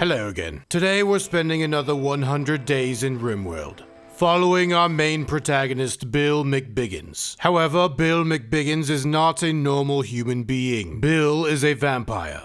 Hello again. Today we're spending another 100 days in Rimworld, following our main protagonist, Bill McBiggins. However, Bill McBiggins is not a normal human being. Bill is a vampire.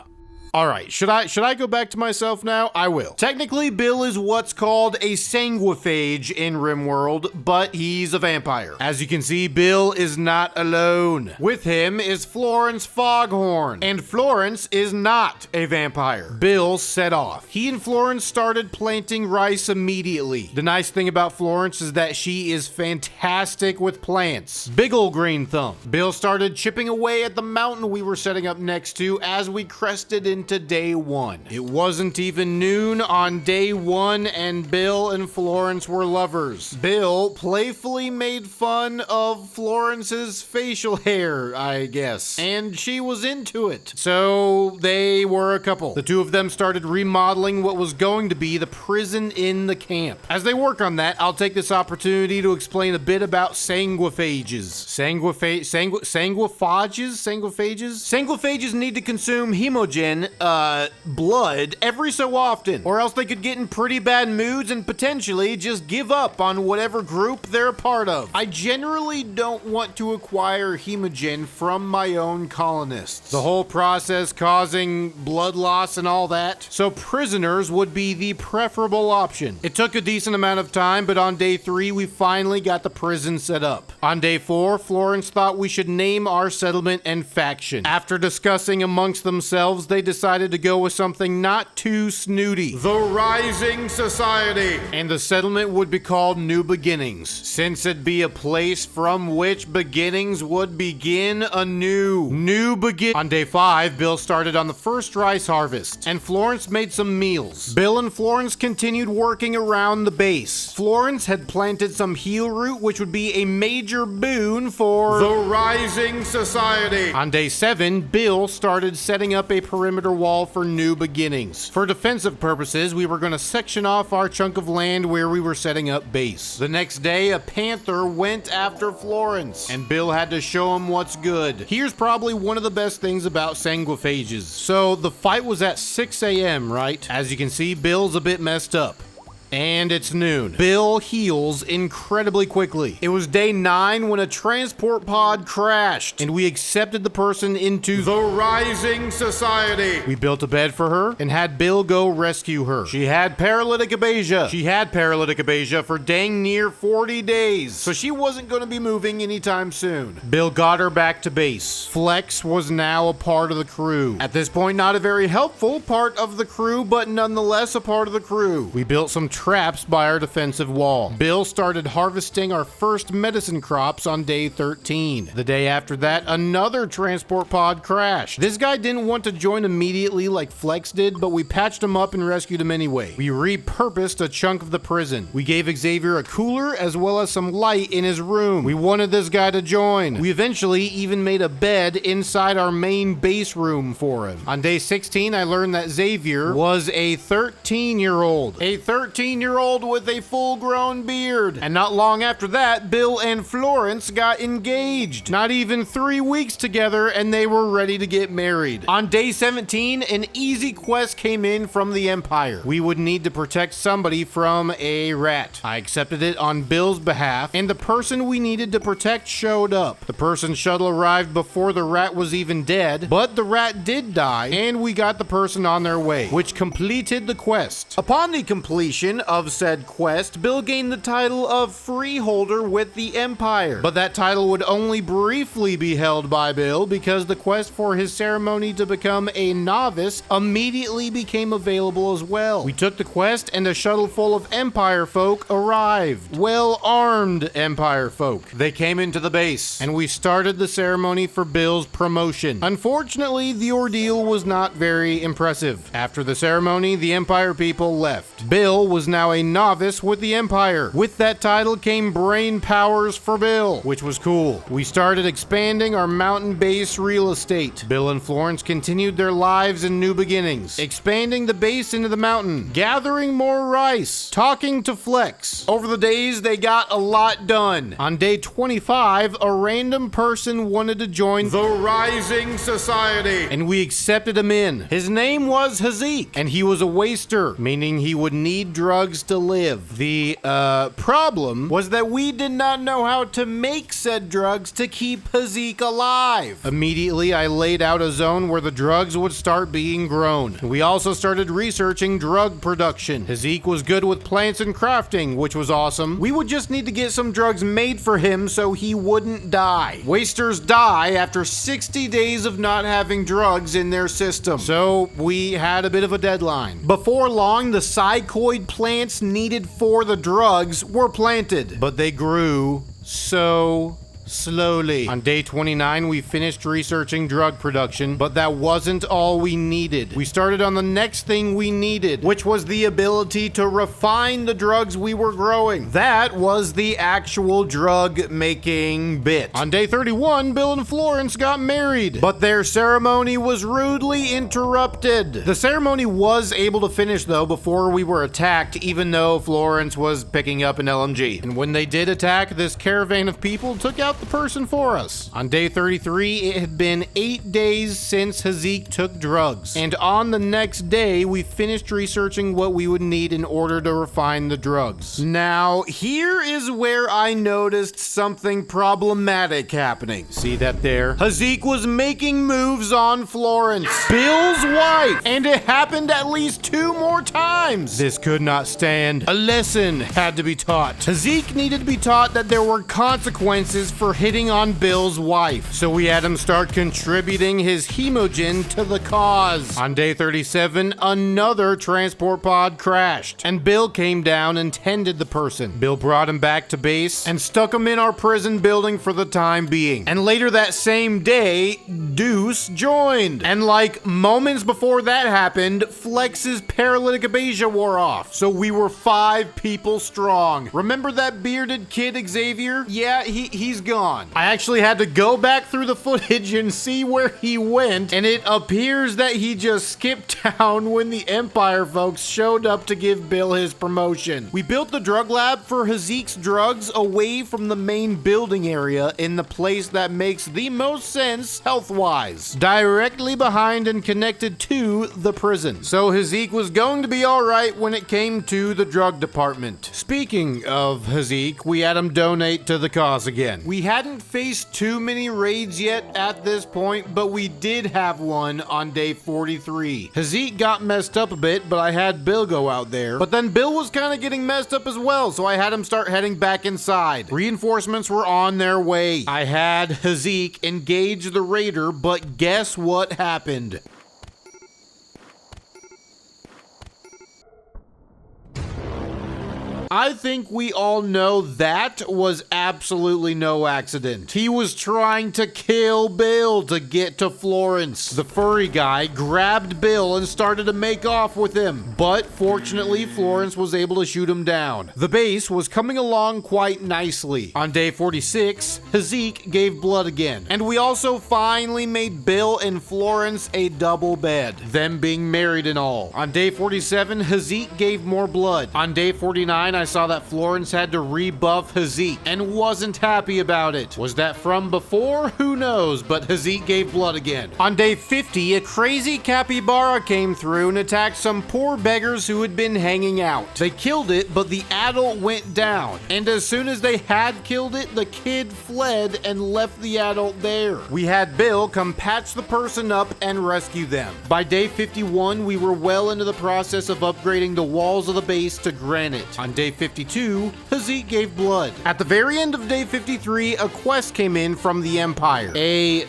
Alright, should I go back to myself now? I will. Technically, Bill is what's called a sanguiphage in Rimworld, but he's a vampire. As you can see, Bill is not alone. With him is Florence Foghorn, and Florence is not a vampire. Bill set off. He and Florence started planting rice immediately. The nice thing about Florence is that she is fantastic with plants. Big ol' green thumb. Bill started chipping away at the mountain we were setting up next to as we crested into day one. It wasn't even noon on day one, and Bill and Florence were lovers. Bill playfully made fun of Florence's facial hair, I guess, and she was into it. So they were a couple. The two of them started remodeling what was going to be the prison in the camp. As they work on that, I'll take this opportunity to explain a bit about sanguiphages. Sanguiphages need to consume hemogen, blood every so often, or else they could get in pretty bad moods and potentially just give up on whatever group they're a part of. I generally don't want to acquire hemogen from my own colonists. The whole process causing blood loss and all that. So prisoners would be the preferable option. It took a decent amount of time, but on day 3, we finally got the prison set up. On day 4, Florence thought we should name our settlement and faction. After discussing amongst themselves, they decided to go with something not too snooty. The Rising Society. And the settlement would be called New Beginnings, since it'd be a place from which beginnings would begin anew. On day 5, Bill started on the first rice harvest, and Florence made some meals. Bill and Florence continued working around the base. Florence had planted some heal root, which would be a major boon for the Rising Society. On day 7, Bill started setting up a perimeter wall for New Beginnings. For defensive purposes, we were going to section off our chunk of land where we were setting up base. The next day, a panther went after Florence, and Bill had to show him what's good. Here's probably one of the best things about sanguiphages. So the fight was at 6 a.m., right? As you can see, Bill's a bit messed up. And it's noon. Bill heals incredibly quickly. It was day 9 when a transport pod crashed, and we accepted the person into the Rising Society. We built a bed for her and had Bill go rescue her. She had paralytic abasia. For dang near 40 days, so she wasn't going to be moving anytime soon. Bill got her back to base. Flex was now a part of the crew. At this point, not a very helpful part of the crew, but nonetheless a part of the crew. We built some traps by our defensive wall. Bill started harvesting our first medicine crops on day 13. The day after that, another transport pod crashed. This guy didn't want to join immediately like Flex did, but we patched him up and rescued him anyway. We repurposed a chunk of the prison. We gave Xavier a cooler as well as some light in his room. We wanted this guy to join. We eventually even made a bed inside our main base room for him. On day 16, I learned that Xavier was a 13-year-old. A 13-year-old with a full-grown beard. And not long after that, Bill and Florence got engaged. Not even 3 weeks together, and they were ready to get married. On day 17, an easy quest came in from the Empire. We would need to protect somebody from a rat. I accepted it on Bill's behalf, and the person we needed to protect showed up. The person's shuttle arrived before the rat was even dead, but the rat did die, and we got the person on their way, which completed the quest. Upon the completion of said quest, Bill gained the title of Freeholder with the Empire, but that title would only briefly be held by Bill because the quest for his ceremony to become a novice immediately became available as well. We took the quest and a shuttle full of Empire folk arrived. Well-armed Empire folk. They came into the base, and we started the ceremony for Bill's promotion. Unfortunately, the ordeal was not very impressive. After the ceremony, the Empire people left. Bill was now a novice with the Empire. With that title came brain powers for Bill, which was cool. We started expanding our mountain base real estate. Bill and Florence continued their lives in new beginnings, expanding the base into the mountain, gathering more rice, talking to Flex. Over the days, they got a lot done. On day 25, a random person wanted to join the Rising Society, and we accepted him in. His name was Hazik, and he was a waster, meaning he would need drugs to live. The problem was that we did not know how to make said drugs to keep Hazik alive. Immediately, I laid out a zone where the drugs would start being grown. We also started researching drug production. Hazik was good with plants and crafting, which was awesome. We would just need to get some drugs made for him so he wouldn't die. Wasters die after 60 days of not having drugs in their system. So we had a bit of a deadline. Before long, the psychoid plants needed for the drugs were planted, but they grew so slowly. On day 29, we finished researching drug production, but that wasn't all we needed. We started on the next thing we needed, which was the ability to refine the drugs we were growing. That was the actual drug making bit. On day 31, Bill and Florence got married, but their ceremony was rudely interrupted. The ceremony was able to finish though before we were attacked, even though Florence was picking up an LMG. And when they did attack, this caravan of people took out the person for us. On day 33, it had been 8 days since Hazik took drugs. And on the next day, we finished researching what we would need in order to refine the drugs. Now, here is where I noticed something problematic happening. See that there? Hazik was making moves on Florence, Bill's wife, and it happened at least 2 more times. This could not stand. A lesson had to be taught. Hazik needed to be taught that there were consequences for hitting on Bill's wife, so we had him start contributing his hemogen to the cause. On day 37, another transport pod crashed, and Bill came down and tended the person. Bill brought him back to base and stuck him in our prison building for the time being. And later that same day, Deuce joined. And like moments before that happened, Flex's paralytic abasia wore off, so we were 5 people strong. Remember that bearded kid Xavier? Yeah, he's gone. I actually had to go back through the footage and see where he went, and it appears that he just skipped town when the Empire folks showed up to give Bill his promotion. We built the drug lab for Hazik's drugs away from the main building area in the place that makes the most sense health-wise, directly behind and connected to the prison. So Hazik was going to be alright when it came to the drug department. Speaking of Hazik, we had him donate to the cause again. We hadn't faced too many raids yet at this point, but we did have one on day 43. Hazik got messed up a bit, but I had Bill go out there. But then Bill was kind of getting messed up as well, so I had him start heading back inside. Reinforcements were on their way. I had Hazik engage the raider, but guess what happened? I think we all know that was absolutely no accident. He was trying to kill Bill to get to Florence. The furry guy grabbed Bill and started to make off with him, but fortunately Florence was able to shoot him down. The base was coming along quite nicely. On day 46, Hazik gave blood again, and we also finally made Bill and Florence a double bed, them being married and all. On day 47, Hazik gave more blood. On day 49, I saw that Florence had to rebuff Hazik and wasn't happy about it. Was that from before? Who knows, but Hazik gave blood again. On day 50, a crazy capybara came through and attacked some poor beggars who had been hanging out. They killed it, but the adult went down, and as soon as they had killed it, the kid fled and left the adult there. We had Bill come patch the person up and rescue them. By day 51, we were well into the process of upgrading the walls of the base to granite. On day 52, Hazik gave blood. At the very end of day 53, a quest came in from the Empire. A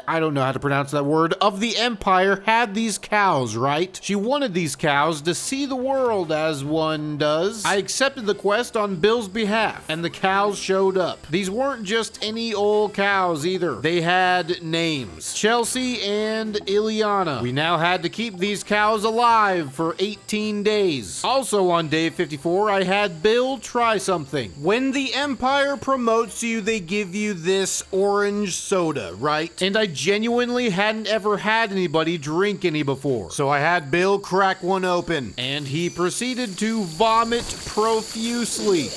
I don't know how to pronounce that word, of the Empire had these cows, right? She wanted these cows to see the world as one does. I accepted the quest on Bill's behalf, and the cows showed up. These weren't just any old cows either. They had names. Chelsea and Ileana. We now had to keep these cows alive for 18 days. Also on day 54, I had Bill try something. When the Empire promotes you, they give you this orange soda, right? And I genuinely hadn't ever had anybody drink any before. So I had Bill crack one open, and he proceeded to vomit profusely.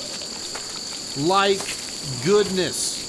Like goodness.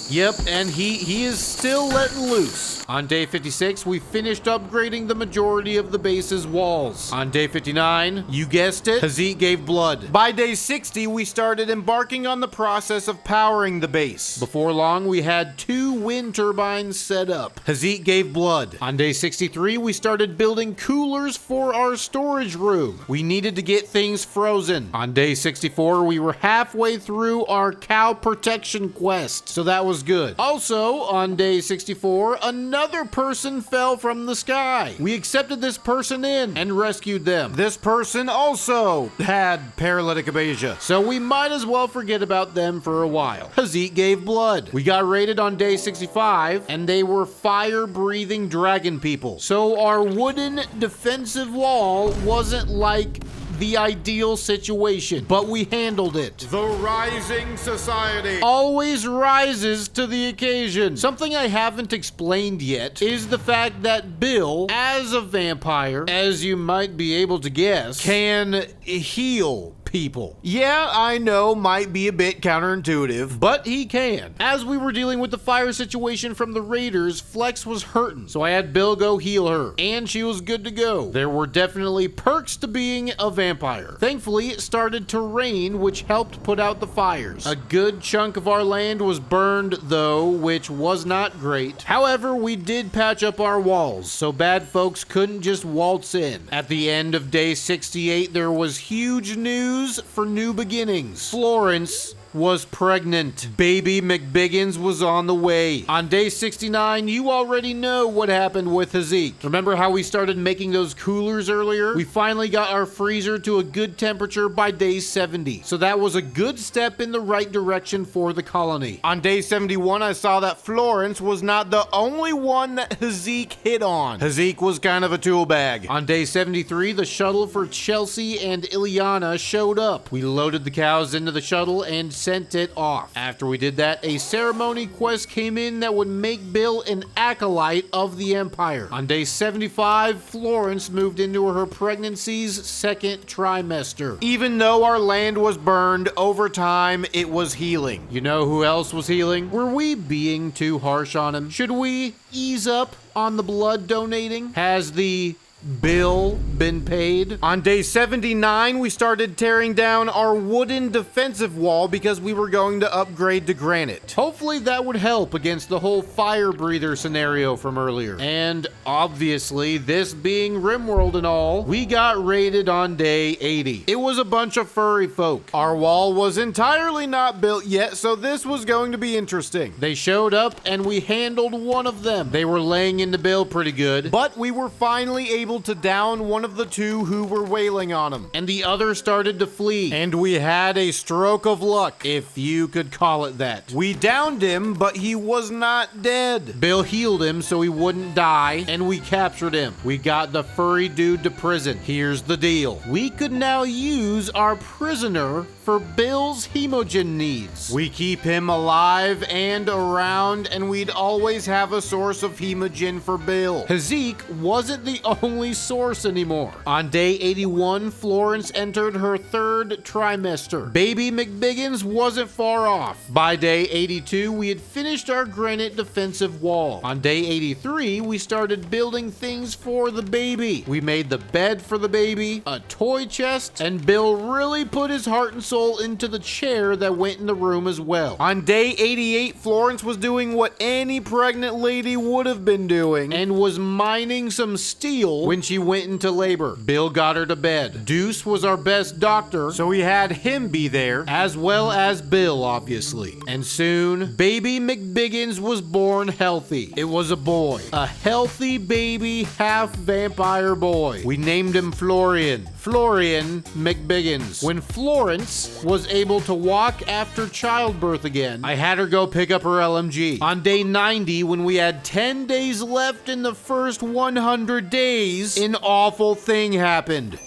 Yep, and he is still letting loose. On day 56, we finished upgrading the majority of the base's walls. On day 59, you guessed it, Hazik gave blood. By day 60, we started embarking on the process of powering the base. Before long, we had 2 wind turbines set up. Hazik gave blood. On day 63, we started building coolers for our storage room. We needed to get things frozen. On day 64, we were halfway through our cow protection quest, so that was good. Also, on day 64, another person fell from the sky. We accepted this person in and rescued them. This person also had paralytic abasia, so we might as well forget about them for a while. Hazik gave blood. We got raided on day 65, and they were fire-breathing dragon people. So our wooden defensive wall wasn't like the ideal situation, but we handled it. The Rising Society always rises to the occasion. Something I haven't explained yet is the fact that Bill, as a vampire, as you might be able to guess, can heal people. Yeah, I know, might be a bit counterintuitive, but he can. As we were dealing with the fire situation from the raiders, Flex was hurting, so I had Bill go heal her, and she was good to go. There were definitely perks to being a vampire. Thankfully, it started to rain, which helped put out the fires. A good chunk of our land was burned, though, which was not great. However, we did patch up our walls, so bad folks couldn't just waltz in. At the end of day 68, there was huge news for new beginnings. Florence was pregnant. Baby McBiggins was on the way. On day 69, you already know what happened with Hazik. Remember how we started making those coolers earlier? We finally got our freezer to a good temperature by day 70. So that was a good step in the right direction for the colony. On day 71, I saw that Florence was not the only one that Hazik hit on. Hazik was kind of a tool bag. On day 73, the shuttle for Chelsea and Ileana showed up. We loaded the cows into the shuttle and sent it off. After we did that, a ceremony quest came in that would make Bill an acolyte of the Empire. On day 75, Florence moved into her pregnancy's second trimester. Even though our land was burned, over time, it was healing. You know who else was healing? Were we being too harsh on him? Should we ease up on the blood donating? Has the bill been paid? On day 79, we started tearing down our wooden defensive wall because we were going to upgrade to granite. Hopefully that would help against the whole fire breather scenario from earlier. And obviously, this being Rimworld and all, we got raided on day 80. It was a bunch of furry folk. Our wall was entirely not built yet, so this was going to be interesting. They showed up and we handled one of them. They were laying into Bill pretty good, but we were finally able to down one of the 2 who were wailing on him, and the other started to flee, and we had a stroke of luck, if you could call it that. We downed him, but he was not dead. Bill healed him so he wouldn't die, and we captured him. We got the furry dude to prison. Here's the deal. We could now use our prisoner for Bill's hemogen needs. We keep him alive and around, and we'd always have a source of hemogen for Bill. Hazik wasn't the only source anymore. On day 81, Florence entered her 3rd trimester. Baby McBiggins wasn't far off. By day 82, we had finished our granite defensive wall. On day 83, we started building things for the baby. We made the bed for the baby, a toy chest, and Bill really put his heart and soul soul into the chair that went in the room as well. On day 88, Florence was doing what any pregnant lady would have been doing and was mining some steel when she went into labor. Bill got her to bed. Deuce was our best doctor, so we had him be there, as well as Bill, obviously. And soon, baby McBiggins was born healthy. It was a boy. A healthy baby, half vampire boy. We named him Florian. Florian McBiggins. When Florence was able to walk after childbirth again, I had her go pick up her LMG. On day 90, when we had 10 days left in the first 100 days, an awful thing happened.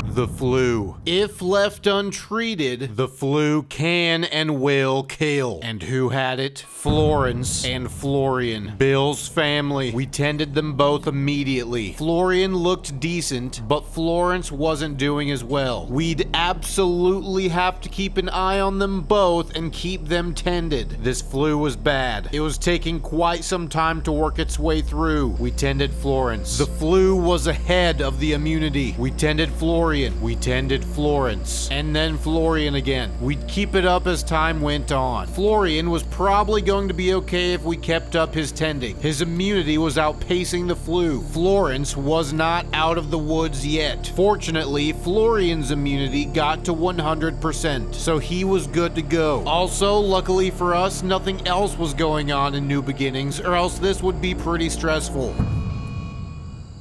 The flu. If left untreated, the flu can and will kill. And who had it? Florence and Florian. Bill's family. We tended them both immediately. Florian looked decent, but Florence wasn't doing as well. We'd absolutely have to keep an eye on them both and keep them tended. This flu was bad. It was taking quite some time to work its way through. We tended Florence. The flu was ahead of the immunity. We tended Florian. We tended Florence. And then Florian again. We'd keep it up as time went on. Florian was probably going to be okay if we kept up his tending. His immunity was outpacing the flu. Florence was not out of the woods yet. Fortunately, Florian's immunity got to 100%, so he was good to go. Also, luckily for us, nothing else was going on in New Beginnings, or else this would be pretty stressful.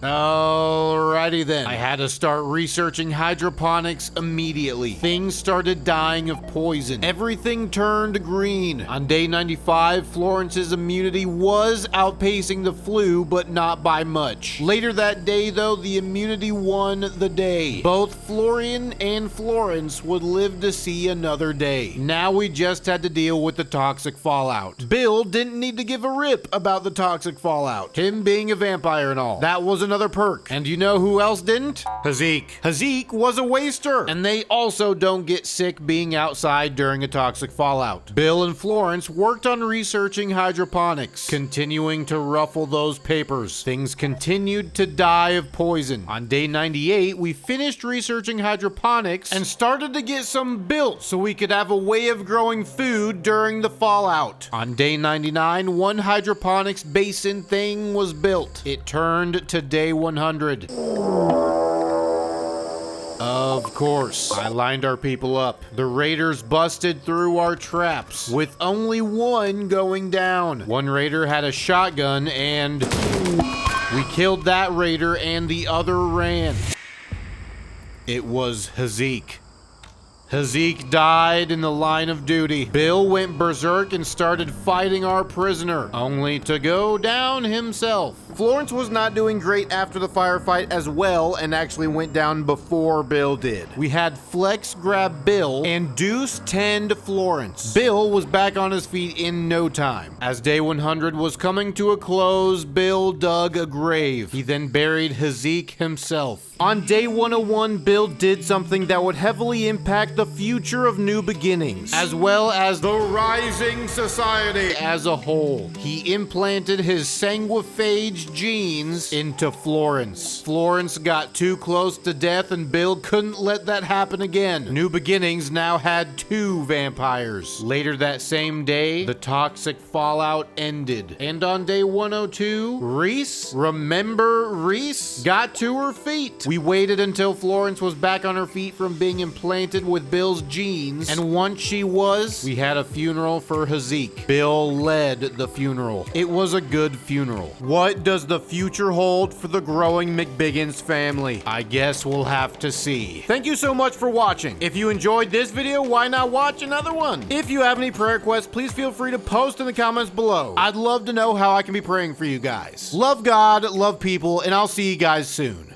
Alrighty then. I had to start researching hydroponics immediately. Things started dying of poison. Everything turned green. On day 95, Florence's immunity was outpacing the flu, but not by much. Later that day, though, the immunity won the day. Both Florian and Florence would live to see another day. Now we just had to deal with the toxic fallout. Bill didn't need to give a rip about the toxic fallout. Him being a vampire and all. That was another perk. And you know who else didn't? Hazik. Hazik was a waster. And they also don't get sick being outside during a toxic fallout. Bill and Florence worked on researching hydroponics, continuing to ruffle those papers. Things continued to die of poison. On day 98, we finished researching hydroponics and started to get some built so we could have a way of growing food during the fallout. On day 99, one hydroponics basin thing was built. It turned to day 100. Of course, I lined our people up. The raiders busted through our traps, with only one going down. One raider had a shotgun and we killed that raider and the other ran. It was Hazik. Hazik died in the line of duty. Bill went berserk and started fighting our prisoner, only to go down himself. Florence was not doing great after the firefight as well and actually went down before Bill did. We had Flex grab Bill and Deuce tend Florence. Bill was back on his feet in no time. As day 100 was coming to a close, Bill dug a grave. He then buried Hazik himself. On day 101, Bill did something that would heavily impact the future of New Beginnings, as well as the rising society as a whole. He implanted his sanguiphage genes into Florence. Florence got too close to death and Bill couldn't let that happen again. New Beginnings now had 2 vampires. Later that same day, the toxic fallout ended. And on day 102, Reese, remember Reese, got to her feet. We waited until Florence was back on her feet from being implanted with Bill's genes, and once she was, we had a funeral for Hazik. Bill led the funeral. It was a good funeral. What does the future hold for the growing McBiggins family? I guess we'll have to see. Thank you so much for watching. If you enjoyed this video, why not watch another one? If you have any prayer requests, please feel free to post in the comments below. I'd love to know how I can be praying for you guys. Love God, love people, and I'll see you guys soon.